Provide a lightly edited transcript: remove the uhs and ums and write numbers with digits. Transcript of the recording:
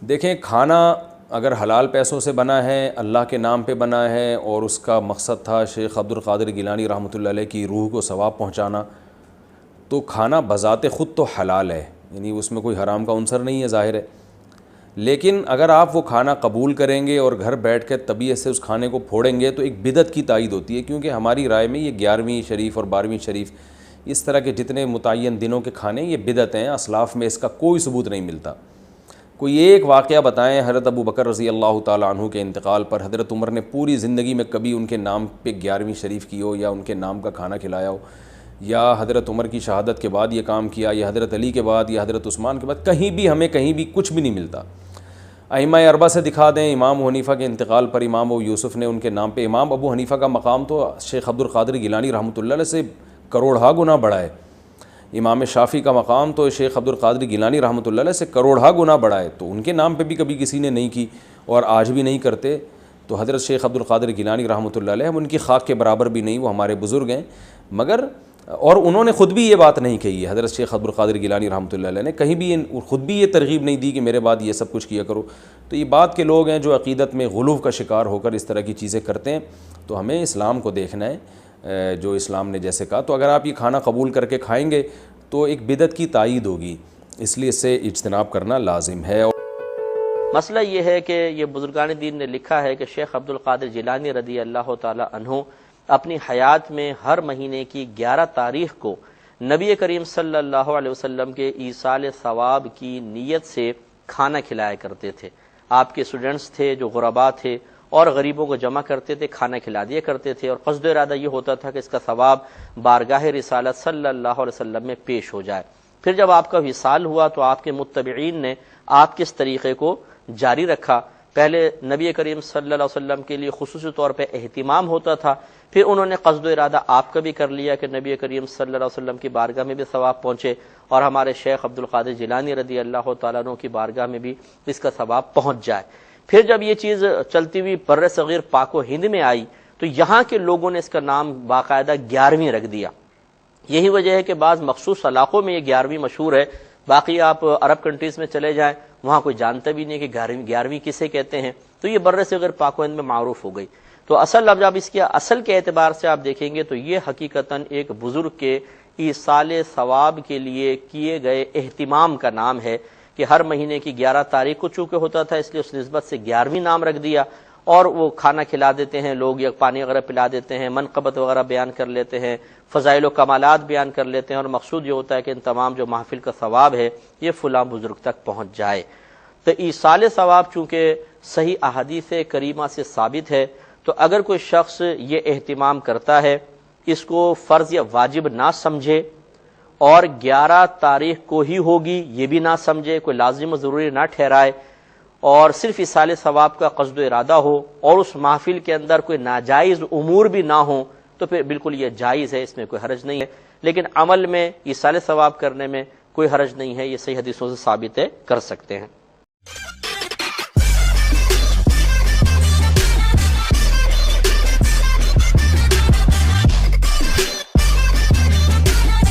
دیکھیں کھانا اگر حلال پیسوں سے بنا ہے، اللہ کے نام پہ بنا ہے اور اس کا مقصد تھا شیخ عبد القادر گیلانی رحمۃ اللہ علیہ کی روح کو ثواب پہنچانا، تو کھانا بذات خود تو حلال ہے، یعنی اس میں کوئی حرام کا عنصر نہیں ہے، ظاہر ہے۔ لیکن اگر آپ وہ کھانا قبول کریں گے اور گھر بیٹھ کے طبیعت سے اس کھانے کو پھوڑیں گے تو ایک بدعت کی تائید ہوتی ہے، کیونکہ ہماری رائے میں یہ 11ویں شریف اور 12ویں شریف اس طرح کے جتنے متعین دنوں کے کھانے یہ بدعت ہیں، اسلاف میں اس کا کوئی ثبوت نہیں ملتا۔ کوئی ایک واقعہ بتائیں حضرت ابو بکر رضی اللہ تعالیٰ عنہ کے انتقال پر حضرت عمر نے پوری زندگی میں کبھی ان کے نام پہ 11ویں شریف کی ہو یا ان کے نام کا کھانا کھلایا ہو، یا حضرت عمر کی شہادت کے بعد یہ کام کیا، یا حضرت علی کے بعد یا حضرت عثمان کے بعد، کہیں بھی کچھ بھی نہیں ملتا۔ ائمہ اربعہ سے دکھا دیں، امام ابو حنیفہ کے انتقال پر امام ابو یوسف نے ان کے نام پہ، امام ابو حنیفہ کا مقام تو شیخ عبد القادر گیلانی رحمۃ اللہ علیہ سے کروڑہا گنا بڑا ہے، امام شافعی کا مقام تو شیخ عبد القادر گیلانی رحمۃ اللہ علیہ سے کروڑہا گنا بڑا ہے، تو ان کے نام پہ بھی کبھی کسی نے نہیں کی اور آج بھی نہیں کرتے۔ تو حضرت شیخ عبد القادر گیلانی رحمۃ اللہ علیہ ہم ان کی خاک کے برابر بھی نہیں، وہ ہمارے بزرگ ہیں، مگر اور انہوں نے خود بھی یہ بات نہیں کہی ہے، حضرت شیخ عبد القادر گیلانی رحمۃ اللہ علیہ نے کہیں بھی خود بھی یہ ترغیب نہیں دی کہ میرے بعد یہ سب کچھ کیا کرو۔ تو یہ بات کے لوگ ہیں جو عقیدت میں غلو کا شکار ہو کر اس طرح کی چیزیں کرتے ہیں، تو ہمیں اسلام کو دیکھنا ہے جو اسلام نے جیسے کہا۔ تو اگر آپ یہ کھانا قبول کر کے کھائیں گے تو ایک بدعت کی تائید ہوگی، اس لیے اس سے اجتناب کرنا لازم ہے۔ مسئلہ یہ ہے کہ یہ بزرگان دین نے لکھا ہے کہ شیخ عبد القادر جیلانی رضی اللہ تعالی عنہ اپنی حیات میں ہر مہینے کی 11 تاریخ کو نبی کریم صلی اللہ علیہ وسلم کے ایصال ثواب کی نیت سے کھانا کھلایا کرتے تھے۔ آپ کے اسٹوڈنٹس تھے جو غرباء تھے اور غریبوں کو جمع کرتے تھے، کھانا کھلا دیا کرتے تھے، اور قصد و ارادہ یہ ہوتا تھا کہ اس کا ثواب بارگاہ رسالت صلی اللہ علیہ وسلم میں پیش ہو جائے۔ پھر جب آپ کا وصال ہوا تو آپ کے متبعین نے آپ کے اس طریقے کو جاری رکھا۔ پہلے نبی کریم صلی اللہ علیہ وسلم کے لیے خصوصی طور پہ اہتمام ہوتا تھا، پھر انہوں نے قصد و ارادہ آپ کا بھی کر لیا کہ نبی کریم صلی اللہ علیہ وسلم کی بارگاہ میں بھی ثواب پہنچے اور ہمارے شیخ عبد القادر جیلانی رضی اللہ تعالیٰ عنہ کی بارگاہ میں بھی اس کا ثواب پہنچ جائے۔ پھر جب یہ چیز چلتی ہوئی بر صغیر پاک و ہند میں آئی تو یہاں کے لوگوں نے اس کا نام باقاعدہ 11ویں رکھ دیا۔ یہی وجہ ہے کہ بعض مخصوص علاقوں میں یہ 11ویں مشہور ہے، باقی آپ عرب کنٹریز میں چلے جائیں وہاں کوئی جانتا بھی نہیں کہ 11ویں کسے کہتے ہیں، تو یہ بر صغیر پاک و ہند میں معروف ہو گئی۔ تو اصل اب جب اس کے اصل کے اعتبار سے آپ دیکھیں گے تو یہ حقیقتاً ایک بزرگ کے ایصال ثواب کے لیے کیے گئے اہتمام کا نام ہے کہ ہر مہینے کی 11 تاریخ کو چونکہ ہوتا تھا اس لیے اس نسبت سے 11ویں نام رکھ دیا، اور وہ کھانا کھلا دیتے ہیں لوگ یا پانی وغیرہ پلا دیتے ہیں، منقبت وغیرہ بیان کر لیتے ہیں، فضائل و کمالات بیان کر لیتے ہیں، اور مقصود یہ ہوتا ہے کہ ان تمام جو محفل کا ثواب ہے یہ فلاں بزرگ تک پہنچ جائے۔ تو ایصال ثواب چونکہ صحیح احادیث کریمہ سے ثابت ہے، تو اگر کوئی شخص یہ اہتمام کرتا ہے، اس کو فرض یا واجب نہ سمجھے اور 11 تاریخ کو ہی ہوگی یہ بھی نہ سمجھے، کوئی لازم و ضروری نہ ٹھہرائے، اور صرف ایصال ثواب کا قصد و ارادہ ہو اور اس محفل کے اندر کوئی ناجائز امور بھی نہ ہوں، تو پھر بالکل یہ جائز ہے، اس میں کوئی حرج نہیں ہے۔ لیکن عمل میں ایصال ثواب کرنے میں کوئی حرج نہیں ہے، یہ صحیح حدیثوں سے ثابت ہے، کر سکتے ہیں۔